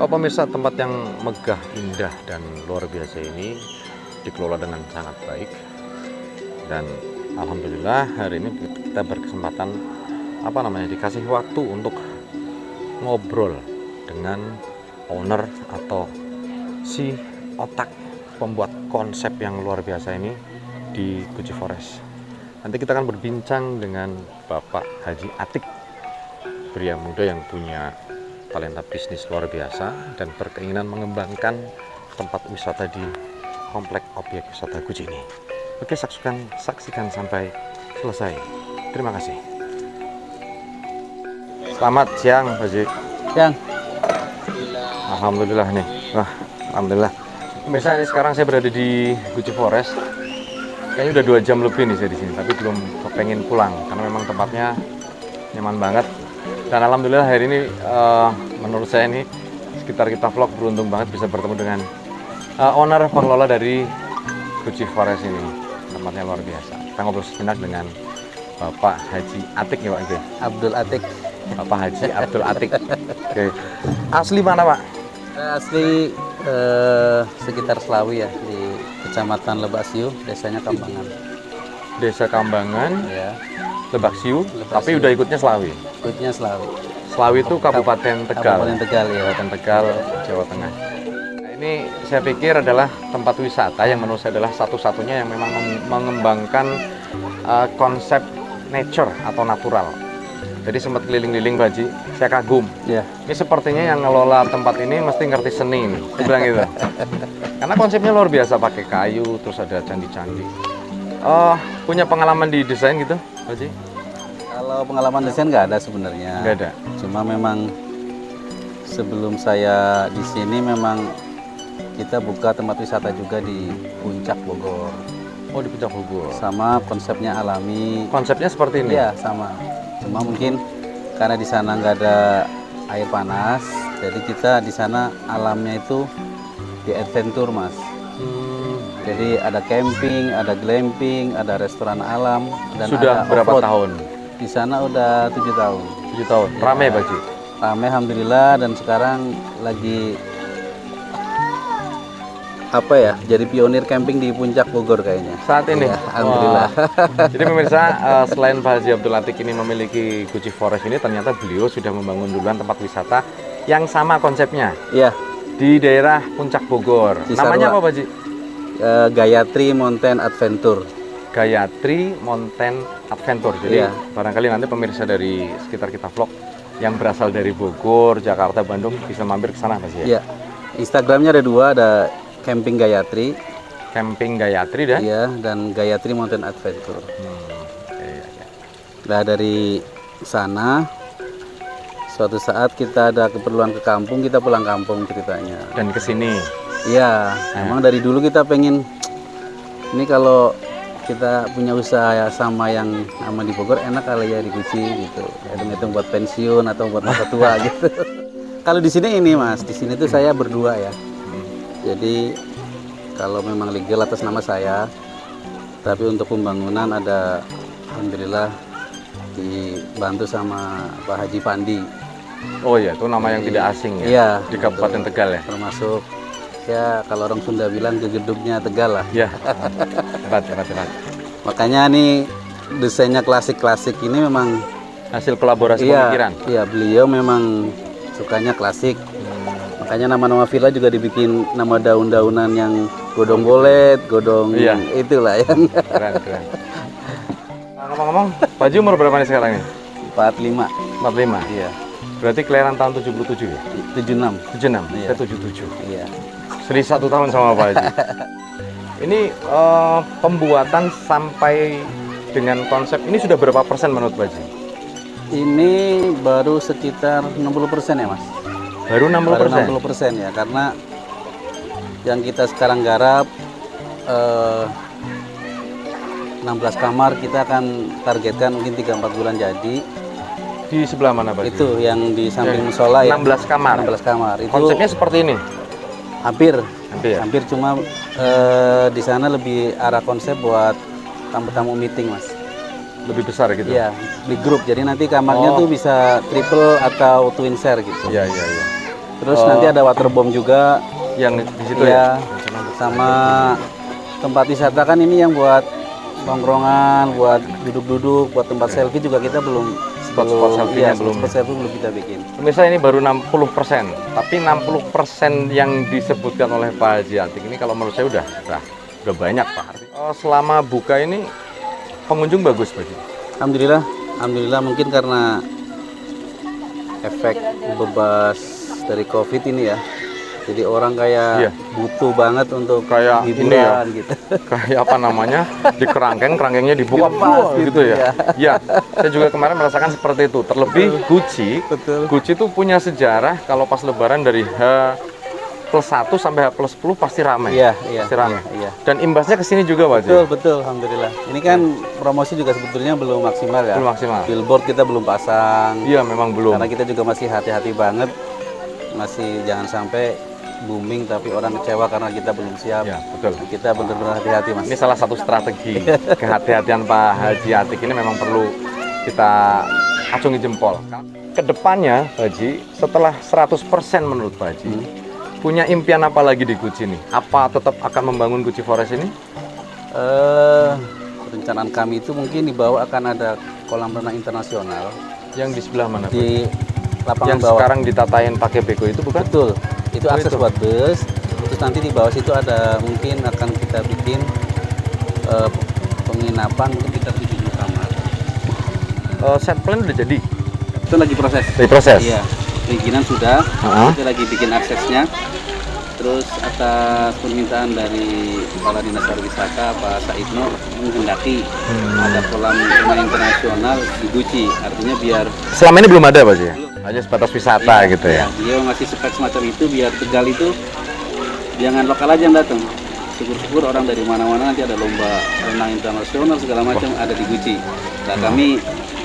Oh, pemirsa, tempat yang megah, indah, dan luar biasa ini dikelola dengan sangat baik. Dan alhamdulillah hari ini kita berkesempatan dikasih waktu untuk ngobrol dengan owner atau si otak pembuat konsep yang luar biasa ini di Guci Forest. Nanti kita akan berbincang dengan Bapak Haji Atik, pria muda yang punya talenta bisnis luar biasa dan berkeinginan mengembangkan tempat wisata di komplek objek wisata Guci ini. Oke, saksikan sampai selesai. Terima kasih. Selamat siang, Pak Haji. Siang. Alhamdulillah nih. Wah, alhamdulillah. Misalnya sekarang saya berada di Guci Forest. Kayaknya udah 2 jam lebih nih saya di sini, tapi belum kepengen pulang karena memang tempatnya nyaman banget. Dan alhamdulillah hari ini menurut saya ini sekitar kita vlog beruntung banget bisa bertemu dengan owner pengelola dari Guci Forest ini. Tempatnya luar biasa. Kita ngobrol sejenak dengan Bapak Haji Atik ya Pak. Abdul Atik. Bapak Haji Abdul Atik. Oke. Asli mana Pak? Asli sekitar Slawi ya, di Kecamatan Lebak Siu, desanya Kambangan. Desa Kambangan, Ya, Lebak Siu, Lebak tapi Siu. udah ikutnya Slawi. ikutnya Slawi. Slawi itu Kabupaten Tegal. Kabupaten Tegal ya. Kabupaten Tegal, Jawa Tengah. Nah, ini saya pikir adalah tempat wisata yang menurut saya adalah satu-satunya yang memang mengembangkan konsep nature atau natural. Jadi sempat keliling-keliling Pak Haji, saya kagum. Ya. Ini sepertinya yang ngelola tempat ini mesti ngerti seni nih, saya bilang gitu. Karena konsepnya luar biasa, pakai kayu, terus ada candi-candi. Punya pengalaman di desain gitu, Pak Haji? Kalau pengalaman desain nggak ada sebenarnya. Nggak ada. Cuma memang sebelum saya di sini memang kita buka tempat wisata juga di Puncak Bogor. Oh, di Puncak Bogor. Sama konsepnya alami. Konsepnya seperti ini? Iya, sama. Cuma mungkin karena di sana nggak ada air panas, jadi kita di sana alamnya itu di adventure, Mas. Jadi ada camping, ada glamping, ada restoran alam, dan Sudah ada berapa off-road. tahun? Di sana udah 7 tahun. 7 tahun. Ya. Ramai Pak Haji? Ramai alhamdulillah, dan sekarang lagi jadi pionir camping di Puncak Bogor kayaknya. Saat ini? Ya, alhamdulillah. Wah. Jadi pemirsa, selain Pak Haji Abdul Atik ini memiliki Guci Forest ini, ternyata beliau sudah membangun duluan tempat wisata yang sama konsepnya Iya, di daerah Puncak Bogor. Cisarua. Namanya apa Pak Haji? Gayatri Mountain Adventure. Gayatri Mountain Adventure. Jadi Iya. barangkali nanti pemirsa dari sekitar kita vlog yang berasal dari Bogor, Jakarta, Bandung bisa mampir ke sana Mas ya. Iya. Instagramnya ada 2, ada Camping Gayatri, Camping Gayatri dah. iya, dan Gayatri Mountain Adventure. Iya. Nah, dari sana suatu saat kita ada keperluan ke kampung, kita pulang kampung ceritanya. Dan ke sini. Iya, emang dari dulu kita pengen ini kalau kita punya usaha sama yang sama di Bogor enak kali ya di Guci gitu. Hitung-hitung buat pensiun atau buat masa tua gitu. Kalau di sini ini Mas, di sini tuh saya berdua ya. Jadi kalau memang legal atas nama saya, tapi untuk pembangunan ada alhamdulillah dibantu sama Pak Haji Pandi. Oh iya, itu nama yang tidak asing ya. Iya, Di Kabupaten Tegal ya. termasuk ya kalau orang Sunda bilang gegedugnya Tegal lah. Ya. Hebat. Makanya nih desainnya klasik-klasik ini memang Hasil kolaborasi pemikiran. Iya, beliau memang sukanya klasik. Makanya nama-nama villa juga dibikin nama daun-daunan yang godong bolet, godong Iya. itulah yang Keren. Ngomong-ngomong, Pak Haji umur berapa nih sekarang ini? 45. 45. Iya. Berarti kelahiran tahun 77 ya? 76. 76. Iya. Saya 77. Iya. Selisih 1 tahun sama Pak Haji. Ini pembuatan sampai dengan konsep ini sudah berapa persen menurut Pak Haji? Ini baru sekitar 60% ya, Mas. Baru 60%. Baru 60% ya, karena yang kita sekarang garap 16 kamar, kita akan targetkan mungkin 3-4 bulan jadi. Di sebelah mana Pak Haji? Itu yang di samping musola ya. 16 kamar. 16 kamar. Itu Konsepnya seperti ini. hampir Hampir. hampir cuma di sana lebih arah konsep buat tamu-tamu meeting, Mas. Lebih besar gitu. Iya, di grup. Jadi nanti kamarnya Oh. tuh bisa triple atau twin share gitu. Iya. Terus nanti ada waterbomb juga. Yang di situ ya. Sama tempat wisata kan ini yang buat nongkrongan, buat duduk-duduk, buat tempat selfie juga kita belum. Spot-spot selfie-nya belum. Spot selfie belum kita bikin. Pemirsa, ini baru 60%, tapi 60% yang disebutkan oleh Pak Haji Atik ini kalau menurut saya udah banyak Pak. Selama buka ini pengunjung bagus Pak Haji? Alhamdulillah mungkin karena efek bebas dari COVID ini ya. Jadi orang kayak butuh banget untuk kayak hiburan ini ya, gitu. Kayak apa namanya, di kerangkengnya dibuka gitu ya. Ya, saya juga kemarin merasakan seperti itu. Terlebih Gucci itu punya sejarah kalau pas Lebaran dari H+1 sampai H+10 pasti ramai. Iya. Pasti ramai. Iya. Dan imbasnya ke sini juga Pak Haji? Betul, alhamdulillah. Ini kan promosi juga sebetulnya belum maksimal ya. Belum maksimal. Billboard kita belum pasang. Iya, memang belum. Karena kita juga masih hati-hati banget. Masih jangan sampai booming tapi orang kecewa karena kita belum siap. Ya, betul. Kita benar-benar hati-hati Mas. Ini salah satu strategi kehati-hatian Pak Haji Atik ini memang perlu kita acungi jempol. Kedepannya Pak Haji, setelah 100% menurut Pak Haji, punya impian apa lagi di Gucci ini? Apa tetap akan membangun Gucci Forest ini? Rencanaan kami itu mungkin di bawah akan ada kolam renang internasional. Yang di sebelah mana? Di lapangan yang bawah. Sekarang ditatain pakai beko itu bukan? Betul. Itu akses itu. buat bus. Terus nanti di bawah situ ada mungkin akan kita bikin penginapan, mungkin kita 70 kamar. Set plan udah jadi? Itu lagi proses. Iya. Perizinan sudah. Kita lagi bikin aksesnya. Terus atas permintaan dari Kepala Dinas Pariwisata Pak Saidno menghendaki ada kolam renang internasional di Gucci. Artinya biar selama ini belum ada Pak Haji? Hanya sebatas wisata gitu ya? Beliau ngasih spek semacam itu biar Tegal itu jangan lokal aja yang datang. Syukur-syukur orang dari mana-mana nanti ada lomba renang internasional segala macam ada di Gucci. Nah kami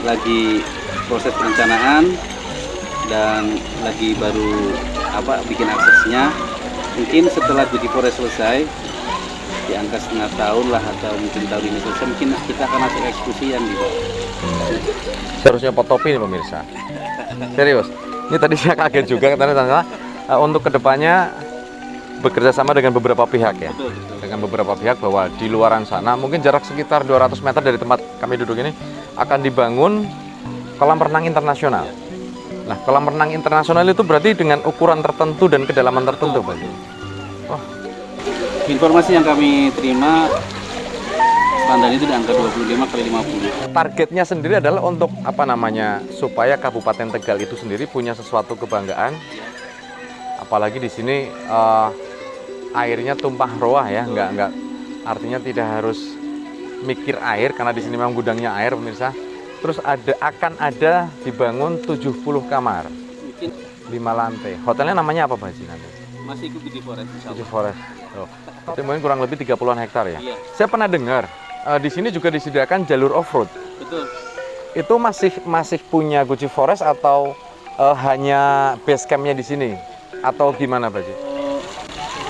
lagi proses perencanaan dan lagi baru bikin aksesnya. Mungkin setelah Gucci Forest selesai di angka setengah tahun lah atau mungkin tahun ini selesai, mungkin kita akan masuk eksekusi yang di bawah. Seharusnya fotopi nih pemirsa. Serius. Ini tadi saya kaget juga ternyata untuk kedepannya bekerja sama dengan beberapa pihak ya. Betul. Dengan beberapa pihak bahwa di luaran sana mungkin jarak sekitar 200 meter dari tempat kami duduk ini akan dibangun kolam renang internasional. Nah, kolam renang internasional itu berarti dengan ukuran tertentu dan kedalaman tertentu, Pak. Oh. Informasi yang kami terima standar itu di angka 25 kali 50. Targetnya sendiri adalah untuk apa namanya? Supaya Kabupaten Tegal itu sendiri punya sesuatu kebanggaan. Apalagi di sini airnya tumpah ruah ya, enggak artinya tidak harus mikir air karena di sini memang gudangnya air, pemirsa. Terus akan ada dibangun 70 kamar, 5 lantai. Hotelnya namanya apa Pak Haji nanti? Masih ikut Gucci Forest. Gucci Forest. Oh. Itu mungkin kurang lebih 30-an hektar ya. Iya. Saya pernah dengar di sini juga disediakan jalur off-road. Betul. Itu masih punya Gucci Forest atau hanya base campnya di sini? Atau gimana Pak Haji?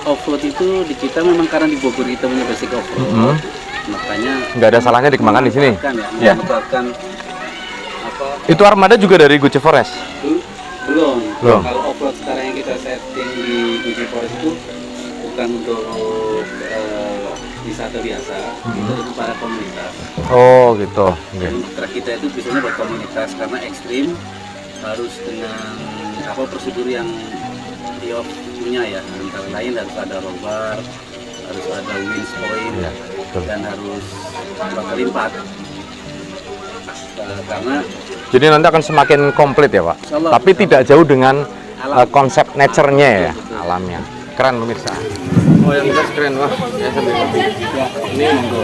Off-road itu di kita memang karena di Bogor kita punya basic off-road. Makanya nggak ada salahnya dikembangkan di sini. Ya. Itu armada juga dari Gucci Forest? Belum. Belum. Kalau off-road sekarang yang kita setting di Gucci Forest itu bukan untuk wisata biasa, itu untuk para komunitas. Oh gitu. Dan trek kita itu biasanya buat komunitas karena ekstrim, harus dengan prosedur yang Diop punya ya. Antara lain harus ada roll bar, harus ada winch point, dan harus bakal lipat. Karena jadi nanti akan semakin komplit ya Pak. Insyaallah, tapi tidak jauh dengan konsep nature-nya ya, betul. alamnya. Keren pemirsa. Oh yang jelas keren Wah. Ya, sambil kopi. ya, Ini monggo.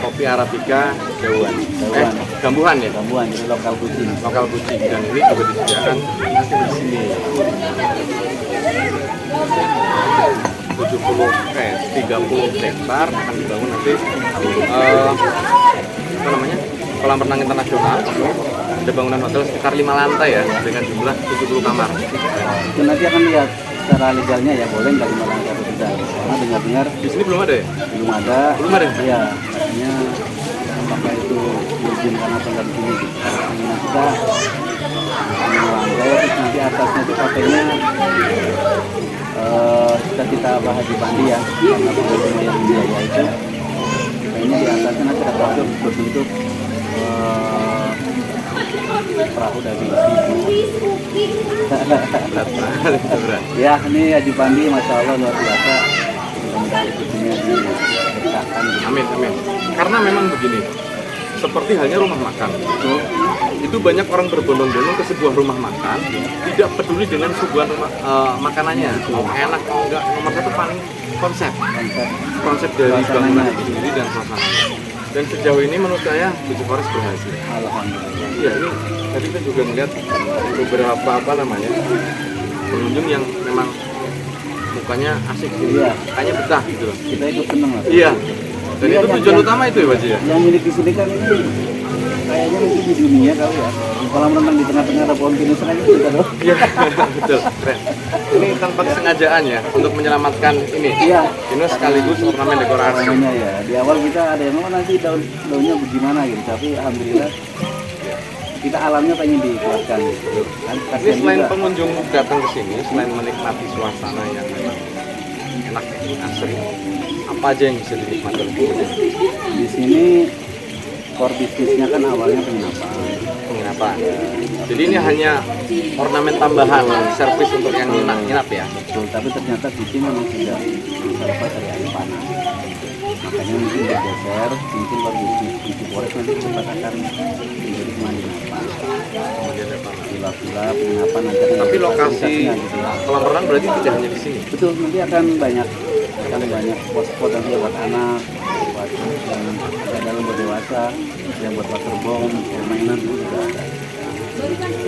Kopi Arabica Jauhan. Gambuhan ya. gabungan jadi lokal Gucci. Lokal Gucci dan ini juga disediakan nanti di sini. 30 hektar akan dibangun nanti apa namanya? Kolam renang internasional. Ada bangunan hotel sekitar 5 lantai ya dengan jumlah 70 kamar. Itu nanti akan lihat secara legalnya ya boleh nggak di Malang atau tidak. Karena dengar-dengar Di sini belum ada ya? belum ada. Belum ada. Iya, artinya apakah itu diizinkan atau enggak di sini gitu. Kalau keinginan kita lantai terus nanti atasnya itu kafenya kita bahas di Bandi ya, karena pengunjung yang biaya itu kayaknya di atasnya nanti ada produk berbentuk perahu dari ya. Ini Haji Pandi, masya Allah luar biasa. Mudah-mudahan ikutinnya dibesarkan. Amin, amin. Karena memang begini, seperti halnya rumah makan. Itu banyak orang berbondong-bondong ke sebuah rumah makan, tidak peduli dengan sebuah makanannya, mau enak mau enggak. Nomor satu paling konsep dari bangunan itu sendiri dan suasananya. Dan sejauh ini menurut saya Tujuh Forest berhasil. Alhamdulillah. Iya, ini tadi kita juga melihat beberapa pengunjung yang memang mukanya asik gitu, kayaknya betah gitu loh. Kita ikut seneng lah. Iya. Dan itu tujuan utama itu ya Pak Ji ya? Yang milik di sini kan ini kayaknya mungkin di dunia kali ya. Kolam renang di tengah-tengah ada pohon pinus aja kita loh. Iya, betul, keren. Ini tanpa kesengajaan ya untuk menyelamatkan ini. Iya. Pinus sekaligus ornamen dekorasi. Ornamennya ya. Di awal kita ada yang mau nanti daunnya bagaimana gitu, tapi alhamdulillah kita alamnya pengen dikuatkan gitu. Ini selain pengunjung datang ke sini, selain menikmati suasana yang memang enak, asri, apa aja yang bisa dinikmati oleh pengunjung? Di sini core bisnisnya kan awalnya Penginapan. Jadi ini hanya ornamen tambahan, servis untuk yang nginap ya. Betul, tapi ternyata di sini memang sudah terlepas dari air panas. Makanya mungkin bergeser, mungkin core bisnis Tujuh Forest nanti sempat akan menjadi penginapan. Kemudian ada apa? Villa-villa, penginapan nanti. Tapi lokasi gitu ya. kolam renang berarti tidak hanya di sini. Betul, nanti akan banyak spot-spot nanti buat anak, buat yang dalam buat dewasa, yang buat waterbound, permainan itu juga ada.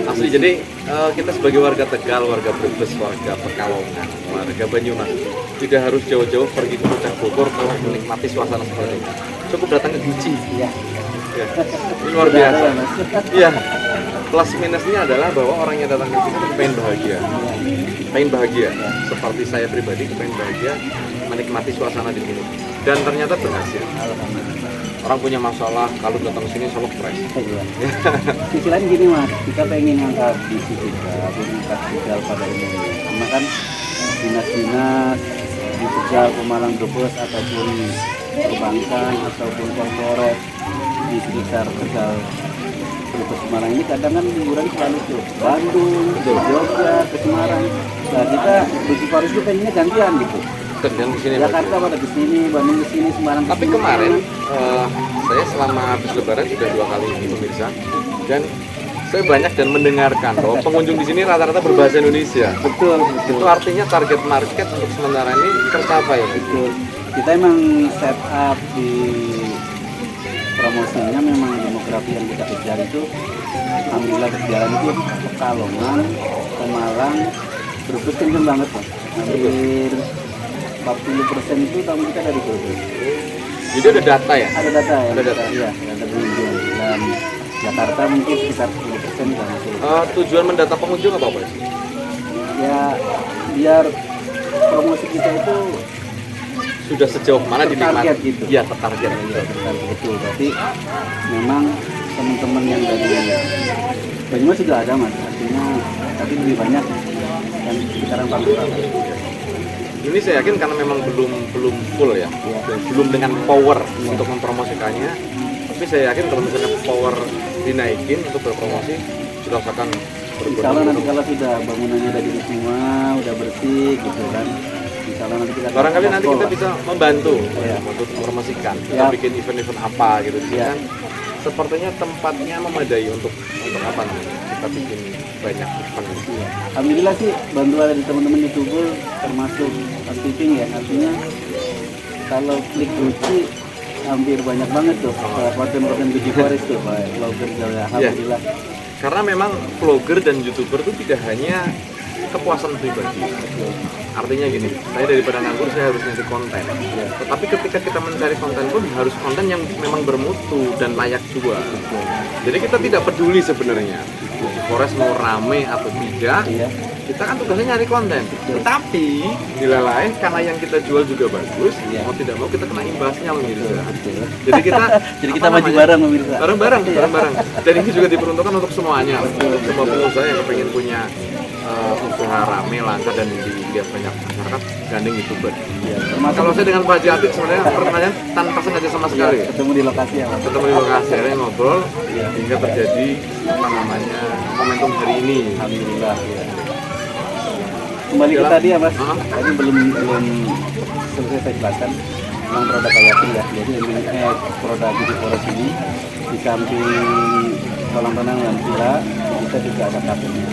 Asli, jadi kita sebagai warga Tegal, warga Brebes, warga Pekalongan, warga Banyumas tidak harus jauh-jauh pergi ke Puncak Bogor kalau menikmati suasana seperti ini. Cukup datang ke Guci. Iya. Ya. Ini luar biasa. Iya. Plus minusnya adalah bahwa orang yang datang ke sini pengen bahagia. Pengen bahagia. Seperti saya pribadi pengen bahagia menikmati suasana di sini. Dan ternyata berhasil. Orang punya masalah kalau datang ke sini selalu fresh. Iya. Sisi lain gini Mas, kita pengen angkat visi juga, mengangkat Tegal pada umumnya. Karena kan dinas-dinas di Tegal, Pemalang, Brebes ataupun perbankan ataupun korporat di sekitar Tegal, Brebes, Semarang ini kadang kan liburan selalu ke Bandung, ke Jogja, ke Semarang. Nah kita Tujuh Forest itu pengennya gantian gitu. Dan di sini Jakarta pada ke sini, Bandung ke sini, Semarang ke tapi sini. kemarin saya selama habis lebaran sudah 2 kali ini pemirsa, dan saya banyak dan mendengarkan bahwa pengunjung di sini rata-rata berbahasa Indonesia. Betul. Itu artinya target market untuk sementara ini tercapai. Betul. Kita emang set up di promosinya memang demografi yang kita kejar itu alhamdulillah berjalan itu Pekalongan, Pemalang, Brebes kenceng banget Pak. Hampir 40% itu tamu kita dari Brebes. Jadi ada data ya? Ada data ya? Ada data. Iya, data pengunjung. Dan Jakarta mungkin sekitar 10% juga masuk. Tujuan mendata pengunjung apa Pak? Ya biar promosi kita itu Sudah sejauh mana dinikmati? target gitu. Iya, tertarget. Iya, betul. Berarti memang teman-teman yang dari Banyumas juga ada Mas. Artinya tapi lebih banyak yang sekitaran Pantura. Ini saya yakin karena memang belum full ya, belum dengan power untuk mempromosikannya. Tapi saya yakin kalau misalnya power dinaikin untuk berpromosi, sudah akan Insya Allah nanti kalau sudah bangunannya udah jadi semua, udah bersih gitu kan. Insya Allah nanti kita barangkali nanti kita bisa membantu Iya. untuk mempromosikan, kita Ya. bikin event-event apa gitu. Di sini Ya. kan sepertinya tempatnya memadai untuk apa namanya? Kita bikin banyak event. Iya. Alhamdulillah sih bantuan dari teman-teman YouTuber termasuk housekeeping ya, artinya kalau klik Guci hampir banyak banget tuh konten-konten Tujuh Forest tuh Pak, vlogger juga alhamdulillah. Karena memang vlogger dan YouTuber itu tidak hanya kepuasan pribadi. Artinya gini, saya daripada nganggur saya harus nyari konten. Tetapi ketika kita mencari konten pun harus konten yang memang bermutu dan layak jual. Jadi kita tidak peduli sebenarnya Forest mau rame atau tidak, Iya. kita kan tugasnya nyari konten, tetapi dilalai karena yang kita jual juga bagus, mau tidak mau kita kena imbasnya pemirsa. Jadi kita Jadi kita maju bareng pemirsa. bareng-bareng. Dan ini juga diperuntukkan untuk semuanya, untuk semua pengusaha yang pengen punya usaha rame, lancar dan dilihat banyak masyarakat, gandeng YouTuber. Kalau saya dengan Pak Haji Atik sebenarnya pertanyaan tanpa sengaja sama sekali. Ketemu di lokasi ya Mas. Ketemu di lokasi, akhirnya ngobrol, hingga terjadi momentum hari ini. Alhamdulillah. Ya. Kembali ke tadi ya Mas. Tadi belum selesai saya jelaskan tentang produk kayaking ya. Jadi produk Beauty Forest ini di samping kolam renang yang villa, kita juga ada kafenya.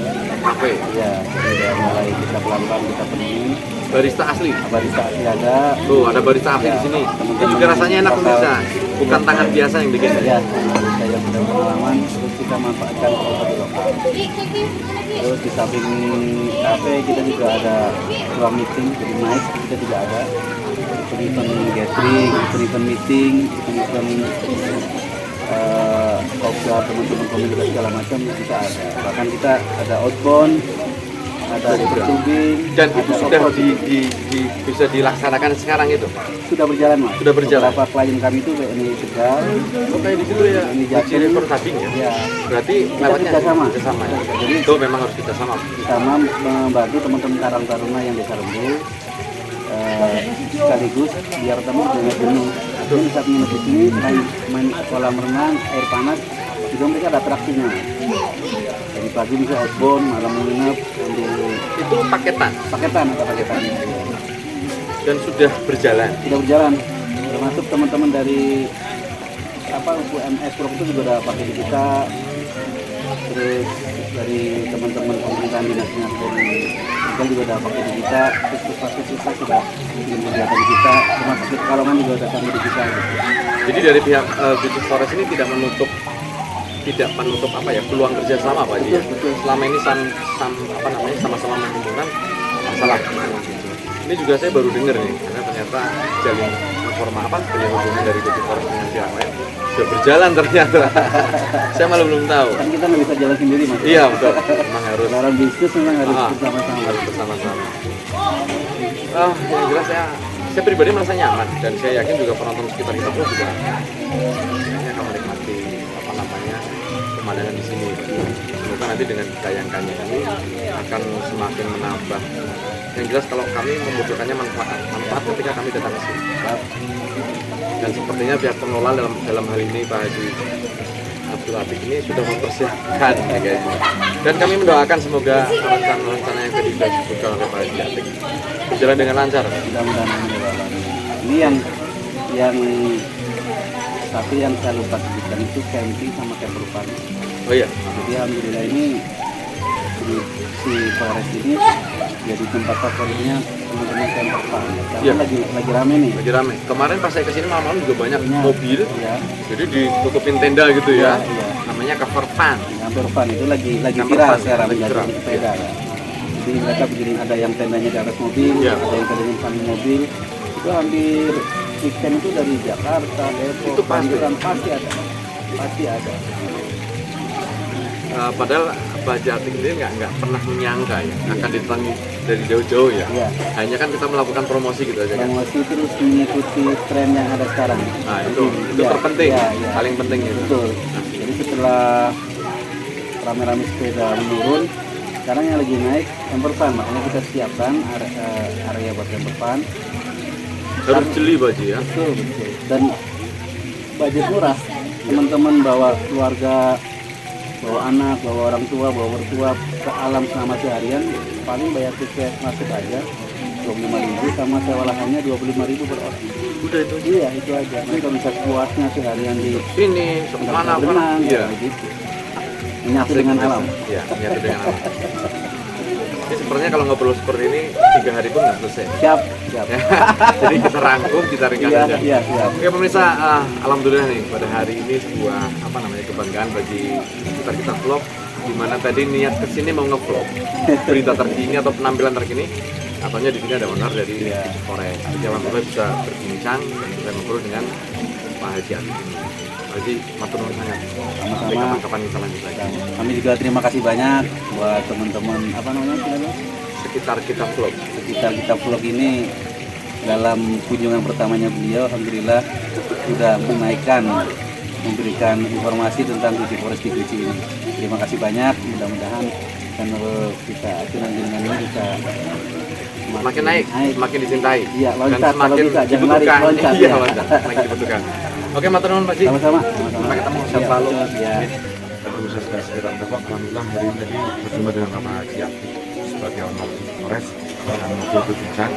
Kafe. Ya, jadi dari mulai kita pelan-pelan kita penuhi. Barista asli. Barista asli ada. Tuh, ada barista asli di sini. Ini juga rasanya enak pemirsa. Bukan tangan biasa yang bikin. Ya, barista yang sudah berpengalaman, terus kita manfaatkan produk lokal. Terus di samping kafe kita juga ada ruang meeting, jadi mic kita juga ada. Event gathering, event meeting, event teman-teman komunitas segala macam kita ada. Bahkan kita ada outbound, ada tubing, dan itu sudah bisa dilaksanakan sekarang itu. Sudah berjalan Mas. Sudah berjalan. Beberapa klien kami itu kayak ini Tegal, kayak di situ ya. Ini Jakarta River Tubing ya. Ya. Berarti Kita lewatnya kerjasama. ya. Jadi itu memang harus kita sama membantu teman-teman Karang Taruna yang desa Rembu. Sekaligus biar teman jangan jenuh. Jadi saat nginep di sini selain main kolam renang, air panas, juga mereka ada atraksinya. Jadi pagi bisa outbound, malam menginap, itu paketan atau paketan. Dan sudah berjalan. Sudah berjalan. Termasuk teman-teman dari UMS Pro itu juga udah pakai di kita. Terus dari teman-teman pemerintahan dinas-dinas dari juga udah pakai di kita. Terus kita sudah bikin kegiatan di kita. Termasuk di Pekalongan juga udah sampai di kita. Gitu. Jadi dari pihak Beauty Forest ini tidak menutup peluang kerjasama Pak Haji ya. Betul. Selama ini sama-sama menguntungkan masalah. Ini juga saya baru dengar nih, karena ternyata jalin hubungan dari Beauty Forest dengan pihak lain sudah berjalan ternyata. Saya malah belum tahu. Kan kita nggak bisa jalan sendiri Mas. Iya betul. Memang harus. Dalam bisnis memang harus bersama-sama. Harus bersama-sama. Yang jelas saya pribadi merasa nyaman dan saya yakin juga penonton sekitar kita pun juga akan menikmati pemandangan di sini. Semoga nanti dengan dayangkannya ini akan semakin menambah. Yang jelas kalau kami membutuhkannya manfaat ketika kami datang ke sini. Dan sepertinya pihak pengelola dalam hal ini Pak Haji Abdul Atik ini sudah mempersiapkan ya kayaknya. Dan kami mendoakan semoga rencana yang tadi sudah disebutkan oleh Pak Haji Atik berjalan dengan lancar. Mudah-mudahan ini yang tapi yang saya lupa sebutkan itu camping sama camper fun. Oh iya. Jadi alhamdulillah ini si Forest ini jadi tempat favoritnya teman-teman camper fun. Karena lagi rame nih. Lagi rame. Kemarin pas saya kesini malam-malam juga banyak mobil. Ya. Jadi ditutupin tenda gitu ya. Iya. Namanya cover fun. Camper fun itu lagi viral sekarang menjadi sepeda. Ya. Jadi mereka bikin ada yang tendanya di atas mobil, ada yang tendanya samping mobil. Itu hampir weekend itu dari Jakarta, Depok, itu pasti ada. Padahal Pak Haji Atik ini nggak pernah menyangka ya akan didatangi dari jauh-jauh ya. Hanya kan kita melakukan promosi gitu aja kan. Promosi terus mengikuti tren yang ada sekarang. Nah itu terpenting, paling penting itu. Betul. Jadi setelah rame-rame sepeda menurun, sekarang yang lagi naik camper van, makanya kita siapkan area buat camper van. Harus jeli Pak Haji ya. Betul. Dan budget murah. Teman-teman bawa keluarga, bawa anak, bawa orang tua, bawa mertua ke alam selama seharian, paling bayar tiket masuk aja 25.000 sama sewa lahannya 25.000 per orang. Udah itu. Iya, itu aja. Mereka bisa puasnya seharian di sini, mana berenang, gitu. Menyatu dengan alam. Iya, menyatu dengan alam. Ini sebenarnya kalau ngobrol seperti ini 3 hari pun nggak selesai. Siap. Jadi kita rangkum, kita ringkas saja. Iya, siap. Oke pemirsa, alhamdulillah nih pada hari ini sebuah kebanggaan bagi kita vlog, di mana tadi niat kesini mau ngevlog berita terkini atau penampilan terkini. Katanya di sini ada owner dari Forest. Jadi alhamdulillah bisa berbincang dan bisa ngobrol dengan Pak Haji Atik ini. Pak Haji, matur nuwun sangat. Sampai Sama-sama. kapan-kapan kita lanjut lagi. Kami juga terima kasih banyak buat teman-teman apa namanya channelnya? Sekitar kita vlog. Sekitar kita vlog ini dalam kunjungan pertamanya beliau, alhamdulillah sudah memberikan informasi tentang Guci Forest di Guci ini. Terima kasih banyak, mudah-mudahan channel kita dengan ini bisa Makin naik, makin dicintai. Iya, dan loncat kalau semakin bisa, jangan lari, dibutuhkan. loncat. Iya, Ya. loncat, semakin dibutuhkan. Oke, matur nuwun Pak Haji. Sama-sama. Sampai ketemu, sehat Iya, selalu. ya. Pemirsa sekitar Depok, alhamdulillah hari ini tadi berjumpa dengan Bapak Haji Atik sebagai owner Forest dan mobil bincang.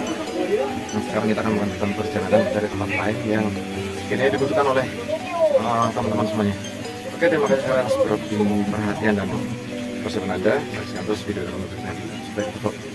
Nah, sekarang kita akan melanjutkan perjalanan dari tempat lain yang ini dibutuhkan oleh teman-teman semuanya. Oke, terima kasih atas perhatian dan persetan Anda. Saksikan terus video berikutnya. Sampai jumpa.